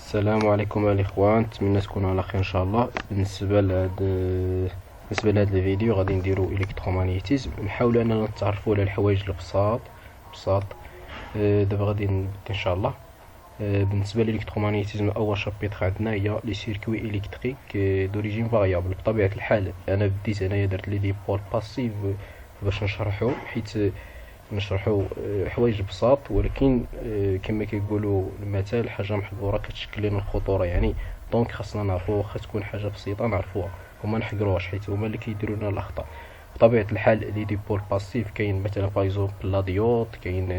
السلام عليكم الاخوان، نتمنى تكونوا على خير ان شاء الله. بالنسبه لهذا الفيديو غادي نديرو الكترومغنيتيزم، نحاولوا اننا نتعرفوا على الحوايج بساط. دابا غادي نبدا ان شاء الله. بالنسبه للالكترومغنيتيزم اول شابيتر عندنا هي لي سيركوي الكتريك دوريجين فاريابل. بطبيعه الحال انا بديت هنايا درت لي ديبول باسيف باش نشرحو، حيت نشرحوا حوايج بساط، ولكن كما كيقولوا المثال حاجه محظوره كتشكل لنا الخطوره. يعني دونك خاصنا نعرفوا، واخا تكون حاجه بسيطه نعرفوها وما نحقروهاش، حيت هما اللي كيديروا لنا الاخطاء. بطبيعه الحال لي ديبول باسيف كاين مثلا بايزومبل لا ديود، كاين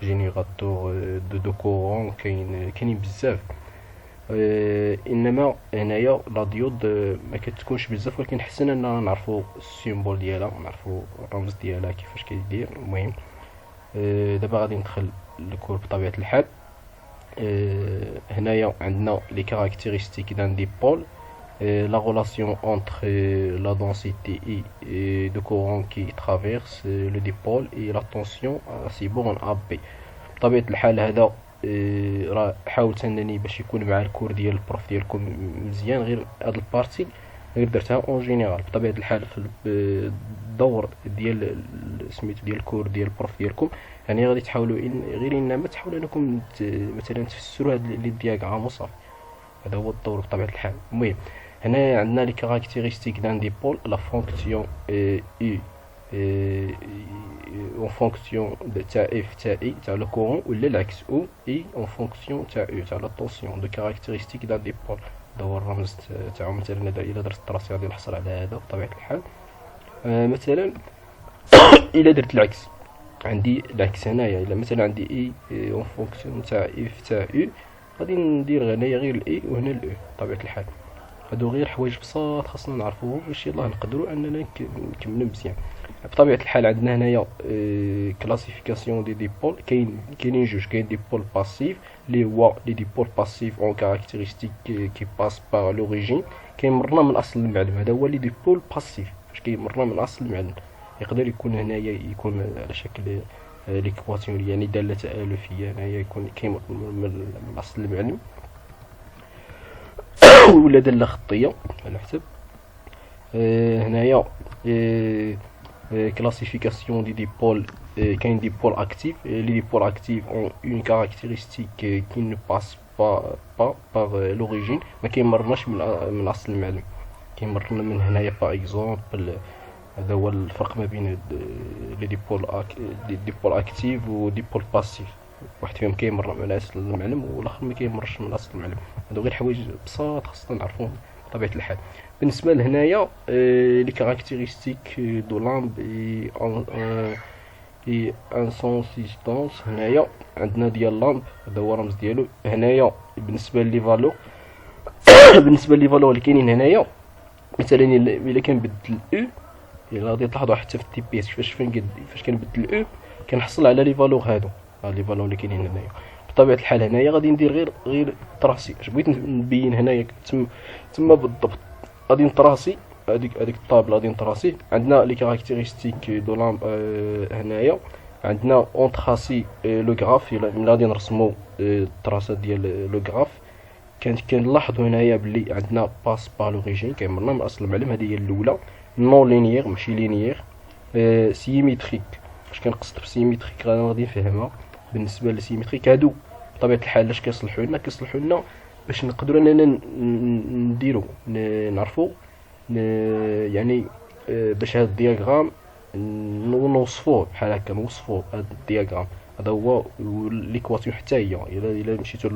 جينيراتور دو كورون، كاينين بزاف. انما هنايا لا ديود ما كتكونش بزاف، ولكن حسن اننا نعرفوا السيمبول ديالها، نعرفوا الرمز ديالها كيفاش كيدير. المهم دابا غادي ندخل للكور بطبيعه الحال. هنايا عندنا لي كارactéristiques دان ديبول، la relation entre la densité de courant qui traverse le dipôle et la tension à ces bornes AB. بطبيعة الحال هذا راه حاولت انني باش يكون مع الكور ديال البروف ديالكم مزيان، غير هاد البارتي غير درتها اون جينيرال. بطبيعة الحال في الدور ديال سميتو ديال الكور ديال البروف ديالكم، يعني غادي تحاولوا غير انما تحاولوا انكم مثلا تفسروا هاد لي دياغرام وصافي. هذا هو الدور بطبيعة الحال. المهم هنا عندنا لي كارactéristiques دان ديبول، لا فونكسيون اي en fonction تاع اف تاع اي تاع لو كورون، ولا العكس او اي en fonction تاع او تاع لا طونسيون. دو كارactéristiques دان ديبول هذا هو الرمز تاعو. مثلا الا درت التراسي غادي نحصل على هذا بطبيعة الحال. مثلا الا درت العكس، عندي العكس هنايا، الا مثلا عندي اي en fonction تاع اف تاع او، غادي ندير هنايا غير الاي وهنا الاو بطبيعة الحال. هادو غير حوايج بساط خاصنا نعرفوهم باش يلاه نقدروا اننا نكملوا مزيان. بطبيعه الحال عندنا هنايا كلاسيفيكاسيون دي ديبول، كاينين جوج. كاين ديبول باسيف اللي هو لي ديبول باسيف اون كارactéristiques كي باس بار لوريجين، كيمرنا من اصل المعلم. هذا هو لي ديبول باسيف فاش كيمرنا من اصل المعلم. يقدر يكون هنايا يكون على شكل ليكواسيون، يعني داله تالفيه. هنايا يكون كيمر من اصل المعلم ولا داله خطيه على حسب. هنايا classification des dipoles, qu'un dipôle actif. Les dipoles actifs ont une caractéristique qui ne passe pas par l'origine، ما كيمرناش من اصل المعلم، كيمرنا من هنايا باغ اكزومبل. هذا هو الفرق ما بين لي ديبول اكتيف و ديبول باسيف. واحد فيهم كيمر من اصل المعلم والاخر ما كيمرش من اصل المعلم. هادو غير حوايج بساط خاصنا نعرفوهم بطبيعه الحال. بالنسبه لهنايا لي كارactéristiques دو لامب اي انسونسيستانس. هنايا عندنا ديال لامب، هذا هو الرمز ديالو. هنايا بالنسبه لي فالور بالنسبه لي فالور اللي كاينين هنايا، مثلا الا كنبدل او، الا غادي تلاحظوا حتى في التي بي اس فاش كنبدل او كنحصل على لي فالور هادو، لي فالور اللي كاينين هنايا. بطبيعه الحال هنايا غادي ندير غير تراسي. اش بغيت نبين هنايا تما بالضبط، غادي نطراسي هذيك الطابله، غادي نطراسي. عندنا لي كارactéristiques دو لامب. هنايا عندنا اون تراسي لو غراف، الا غادي نرسمو التراسات ديال لو غراف كنلاحظوا هنايا بلي عندنا باس با لوريجين، كيمرنا من اصل المعلم. هذه هي الاولى. نون لينيير ماشي لينيير. سيميتريك، اش كنقصد بسيميتريك غادي نفهمها. بالنسبه للسيميتريك هادو بطبيعه الحال اش كيصلحوا لنا باش نقدروا اننا نديرو نعرفوا يعني باش هاد الدياغرام نوصفوه بحال هكا، نوصفوا هاد الدياغرام. هذا هو ليكواسيون. حتى هي الا مشيتو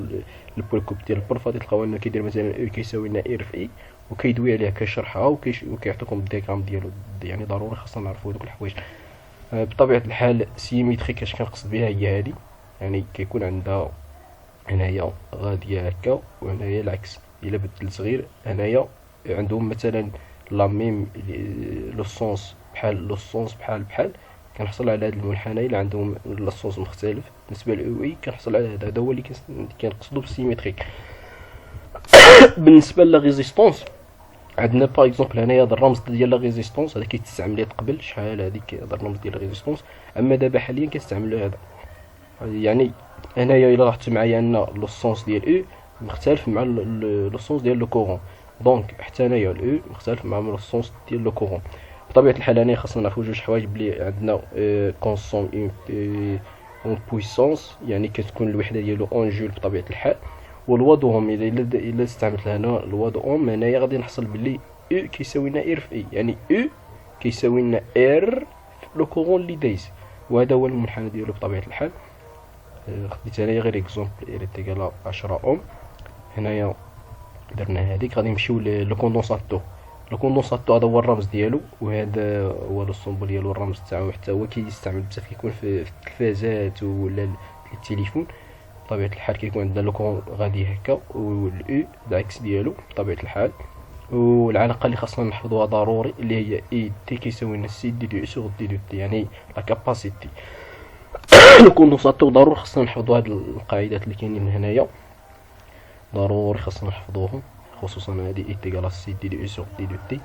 للبولكوب ديال البروف غادي تلقاو انه كيدير مثلا اي كيساوي لنا اي في اي، وكيدوي عليها كيشرحها وكيعطيكم الدياغرام ديالو. يعني ضروري خاصنا نعرفوا هذوك الحوايج. بطبيعه الحال سيميتريك اش كنقصد بها هي هذه، يعني كيكون عندها هنايا غاديه هكا وهنايا العكس. الا بدل صغير هنايا عندهم مثلا لا ميم لو سونس بحال كنحصل على هذا المنحنى. الا عندهم لا سونس مختلف بالنسبه للاو اي كنحصل على هذا هو اللي كنقصدوا بالسيميتريك. بالنسبه لا ريزيستونس عندنا باغ اكزومبل هنايا هذا الرمز ديال لا ريزيستونس، هذا كيتستعمل قبل شحال هذيك هذا الرمز ديال لا ريزيستونس، اما دابا حاليا كنستعملوا هذا. يعني هنايا الا لاحظتوا معايا ان لو سونس ديال او مختلف مع لو سونس ديال لو كورون. دونك حتى هنايا الاو مختلف مع لو سونس ديال لو كورون. بطبيعه الحال هنايا خاصنا نعرفوا جوج حوايج، بلي عندنا كونسون اون بويسونس، يعني كتكون الوحده ديالو اون جول بطبيعه الحال. والوا دوهم الا استعملت هنا الوا دو اوم، هنايا غادي نحصل بلي او كيساوي لنا ار في اي، يعني او كيساوي لنا ار في لو كورون اللي دايز، وهذا هو المنحنى ديالو بطبيعه الحال. خديت هنايا غير اكزومبل ار تيكال 10 اوم. هنايا درنا هذيك، غادي نمشيو لو كوندونساتور. لو كوندونساتور هذا هو الرمز ديالو، وهذا هو لو سومبول ديالو، الرمز تاعو حتى هو كيستعمل بزاف، كيكون في التلفازات ولا التليفون. بطبيعه الحال كيكون عندنا لو كون غادي هكا، والاو العكس ديالو بطبيعه الحال. والعلاقه اللي خاصنا نحفظوها ضروري اللي هي اي تي كيساوي لنا سي دي دو سور دي دو تي، يعني لا كاباسيتي. لو كوندونساتور ضروري خاصنا نحفظوا هاد القاعدات اللي كاينين هنايا، ضروري خاصنا نحفظوهم، خصوصا هذه اي تيكال سي دي دو سور دي دو تي.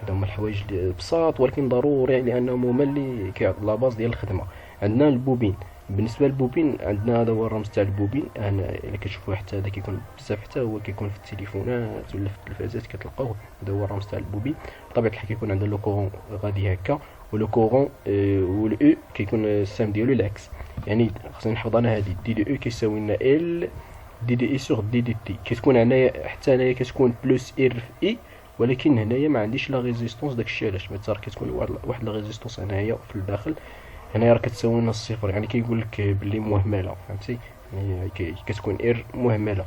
هادو هما الحوايج اللي بساط ولكن ضروري، لانهم هما اللي كيعطوا لا باز ديال الخدمه. عندنا البوبين. بالنسبه للبوبين عندنا هذا هو الرمز تاع البوبين. انا الا كتشوفوه حتى هذا كيكون بزاف، حتى هو كيكون في التليفونات ولا في التلفازات كتلقاوه. هذا هو الرمز تاع البوبين. بطبيعه الحال كيكون عندنا لو كورون غادي هكا، ولو كورون والاو كيكون السهم ديالو العكس. يعني خصني نحفظ انا هذه دي دو او كيساوي لنا ال دي دي اي سور دي دي تي. كتكون هنايا حتى هنايا كتكون بلس ار في اي، ولكن هنايا ما عنديش لا ريزيستونس، داكشي علاش ما راه كتكون واحد لا ريزيستونس هنايا في الداخل. هنايا راه كتساوي لنا الصفر، يعني كيقول لك بلي مهمله، فهمتي؟ يعني كتكون ار مهمله،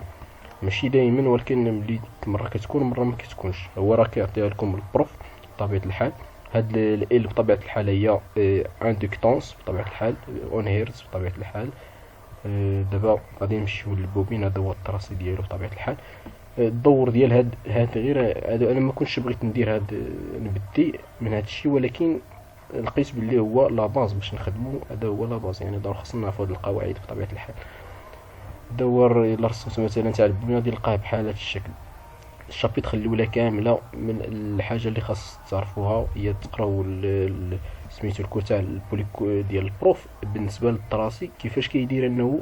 ماشي دائما، ولكن ملي مره كتكون مره ما كتكونش. هو راه كيعطيها لكم البروف بطبيعه الحال. هاد ال بطبيعه الحال هي اندكتونس بطبيعه الحال، اون هيرتز بطبيعه الحال. دابا غادي نمشيو للبوبين. هذا هو التراصي ديالو بطبيعه الحال. الدور ديال هاد غير هادو انا ما كنتش بغيت ندير هاد نبدي من هاد الشيء، ولكن لقيت باللي هو لا باز باش نخدمو. هذا هو لا باز، يعني ضروري خصنا نعرفو هاد القواعد بطبيعه الحال. هذا هو الا رسمت مثلا تاع البوبين غادي نلقاه بحال هاد الشكل. الشابيتر الاولى كامله من الحاجه اللي خاص تعرفوها هي تقراو سميتو الكود تاع البوليكو ديال البروف بالنسبه للطراسي، كيفاش كيدير انه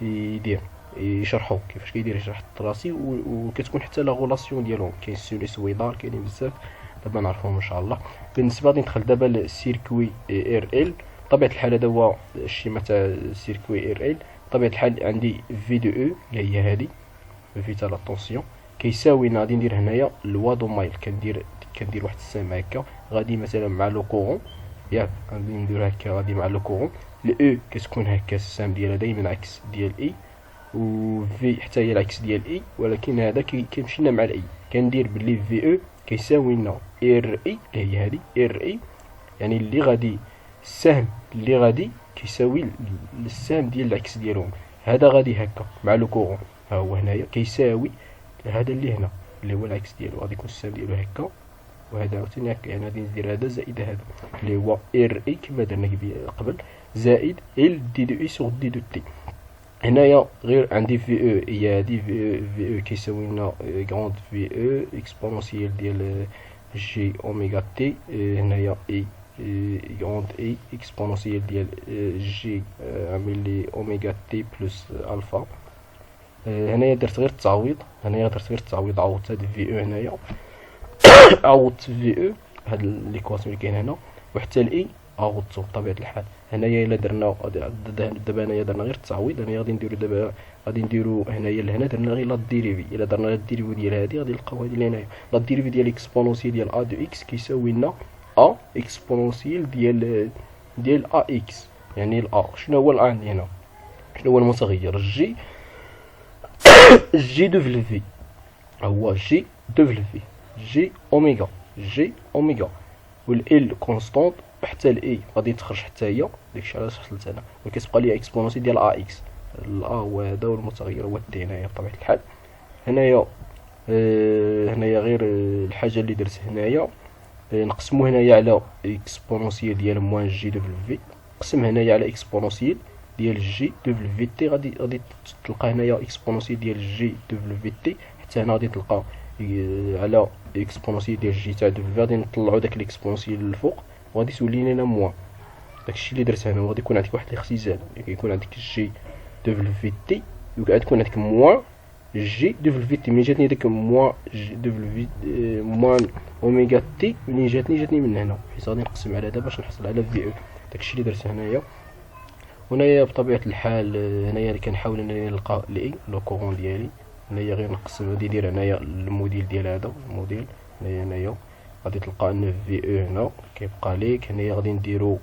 يدير يشرحو، كيفاش كيدير يشرح الطراسي، وكتكون حتى لا غولاسيون ديالهم. كاين السوليس ويدار، كاينين بزاف دابا نعرفوهم ان شاء الله. بالنسبه غادي ندخل دابا للسيركوي ار ال. بطبيعه الحال هذا هو الشيما تاع السيركوي ار ال. بطبيعه الحال عندي في دو او اللي هي هذه في تاع لاتونسيون، كيساوي غادي ندير هنايا الوادو مايل. كندير واحد السهم هكا، غادي مثلا مع لو كورون، ياك غادي ندير هكا، غادي مع لو كورون. الاو كتكون هكا، السهم ديالها دائما عكس ديال اي، و في حتى هي العكس ديال اي، ولكن هذا كيمشي لنا مع الاي. كندير باللي في او كيساوي لنا ار اي اللي هي هذه ار اي، يعني اللي غادي السهم اللي غادي كيساوي السهم ديال العكس ديالهم. هذا غادي هكا مع لو كورون، ها هو هنايا كيساوي هذا اللي هنا اللي هو العكس ديالو، غادي يكون السهم ديالو هكا، وهذا عاوتاني هكا. يعني غادي ندير هذا زائد هذا اللي هو ار اي كما درنا قبل، زائد ال دي دو اي سور دي دو تي. هنايا غير عندي في او، هي هادي في او كيساوي لنا غروند في او اكسبونونسيال ديال جي اوميغا تي. هنايا اي غروند اي اكسبونونسيال ديال جي عامل لي اوميغا تي بلس الفا. هنايا درت غير التعويض، عوضت هاد في او هنايا، عوضت في او هاد ليكواسيون اللي كاين هنا، وحتى الاي عوضتو بطبيعه الحال. هنايا الا درنا دابا هنايا درنا غير التعويض. هنايا غادي نديرو دابا هنايا لهنا درنا غير لا ديريفي. الا درنا لا ديريفي ديال هادي غادي نلقاو هادي اللي هنايا لا ديريفي ديال اكسبونونسيال ديال ا دو اكس كيساوي لنا ا اكسبونونسيال ديال ا اكس. يعني الا شنو هو الا عندي هنا، شنو هو المتغير جي دو في، هو جي دو في جي اوميغا، والال كونستانت، حتى الاي غادي تخرج حتى هي، داكشي علاش حصلت انا، وكتبقى لي اكسبونونسي ديال ا اكس. الا هو هذا هو المتغير، هو تي هنايا بطبيعه الحال. هنايا غير الحاجه اللي درت هنايا، نقسمو هنايا على اكسبونونسيال ديال موان جي دو في، نقسم هنايا على اكسبونونسيال ديال جي دو في تي. غادي تلقى هنايا اكسبونونسيال ديال جي دو في تي، حتى هنا غادي تلقى على اكسبونونسيال ديال جي تاع دو في. غادي نطلعو داك الاكسبونونسيال للفوق، وغادي تولي لنا موان. داكشي اللي درت هنا، وغادي يكون عندك واحد الاختزال، يعني كيكون عندك جي دو في تي، وغادي تكون عندك موان جي دبل تي. ملي جاتني ديك موان جي دبل موان اوميغا تي منين جاتني من هنا، حيت غادي نقسم على هذا باش نحصل على في او. داكشي اللي درت هنايا. هنايا بطبيعه الحال هنايا كنحاول انني نلقى الاي لو كورون ديالي. هنايا غير نقسم، غادي ندير هنايا الموديل ديال هذا الموديل هنايا غادي تلقى ان في او هنا كيبقى ليك. هنايا غادي نديرو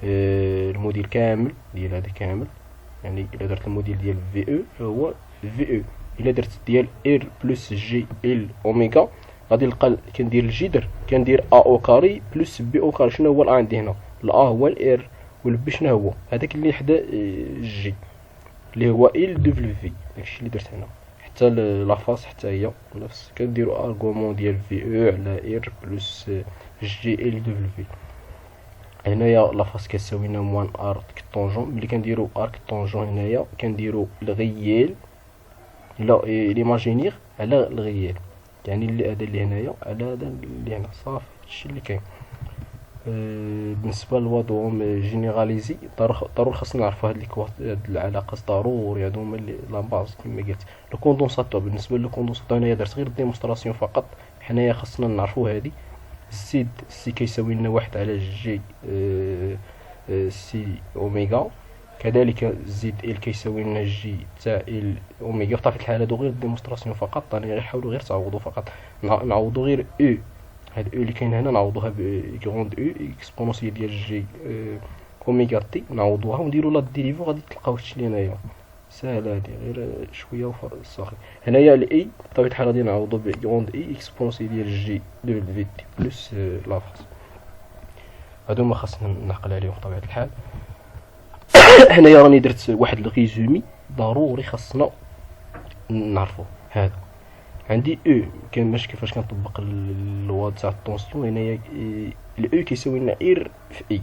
الموديل كامل ديال هذا كامل، يعني الا درت الموديل ديال في او هو في او. الا درت ديال ار بلس جي ال اوميغا غادي نلقى كندير الجذر كندير ا او كاري بلس بي او كاري. شنو هو الا عندي هنا؟ الا هو الار والبي شنو هو؟ هذاك اللي حدا جي اللي هو ال دبل في. داكشي اللي درت هنا. حتى لافاس حتى هي نفس كنديرو ارغومون ديال في او على ار بلس جي ال دبل في. هنايا لافاس كتساوي لنا موان ارك طونجون. ملي كنديرو ارك طونجون هنايا كنديرو الغيال لا ليماجينير على الغيال، يعني اللي هذا اللي هنايا على هذا اللي هنا. صافي هادشي اللي كاين. بالنسبه للوضوم جينيراليزي ضروري خاصنا نعرفوا هاد العلاقات ضروري. هادو هما اللي لا باز كما قلت. لو كوندونساتور بالنسبه للكوندونساتور هنايا درت غير ديمونستراسيون فقط. حنايا خاصنا نعرفوا هادي زد سي كيساوي لنا واحد على جي سي اوميغا، كذلك زد ال كيساوي لنا جي تاع ال اوميغا. بطبيعه الحال هادو غير ديمونستراسيون فقط، راني غير نحاولوا غير تعوضوا فقط. نعوضوا غير او، هاد او اللي كاين هنا نعوضوها بغروند او اكسبونونسيال ديال جي اوميغا تي، نعوضوها ونديروا لا ديريفو غادي تلقاو هادشي اللي هنايا. ساهله هادي غير شويه صافي. هنايا الاي بطبيعه الحال غادي نعوضو بغروند اي اكسبونونسيال ديال جي دو في تي بلس لافاس. هادو ما خاصنا نعقل عليهم بطبيعه الحال. هنايا راني درت واحد الريزومي ضروري خاصنا نعرفو. هذا عندي او كاين باش كيفاش كنطبق الوا تاع الطونسيون. هنايا الاو كيساوي لنا ار في اي،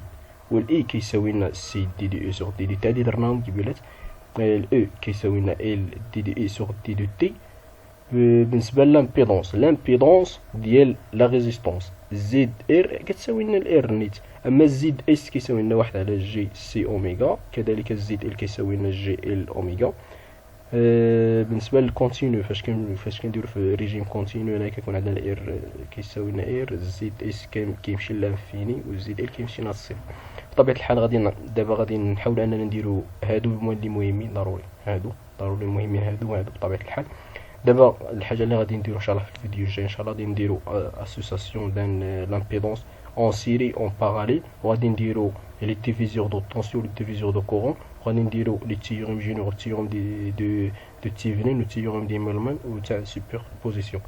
والاي كيساوي لنا سي دي دي او سور دي دي تي. هادي درناهم قبيلات. الاو كيساوي لنا ال دي دي اي سور دي دو تي. بالنسبه لامبيدونس ديال لا ريزيستونس زد ار كتساوي لنا الار نيت. اما زد اس كيساوي لنا واحد على جي سي اوميغا، كذلك الزد ال كيساوي لنا جي ال اوميغا. بالنسبه للكونتينيو فاش كنديرو في ريجيم كونتينيو هنا كيكون عندنا الار كيساوي لنا ار، زد اس كيمشي لانفيني والزد ال كيمشي للصفر. بطبيعه الحال دابا غادي نحاول اننا نديرو هادو هما اللي مهمين ضروري، هادو ضروري مهمين هادو بطبيعه الحال. دابا الحاجه اللي غادي نديرو ان شاء الله في الفيديو الجاي ان شاء الله غادي نديرو اسوسياسيون دان لامبيدونس en série en parallèle. غادي نديرو لي ديفيزيور دو طونسيون لي ديفيزيور دو كورون، غادي نديرو لي تيوريم جينيرال والتيوريم دو تيفنين والتيوريم دي ميلمان وتاع سوبر بوزيسيون.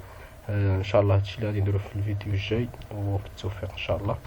ان شاء الله هادشي اللي غادي نديرو في الفيديو الجاي، وبالتوفيق ان شاء الله.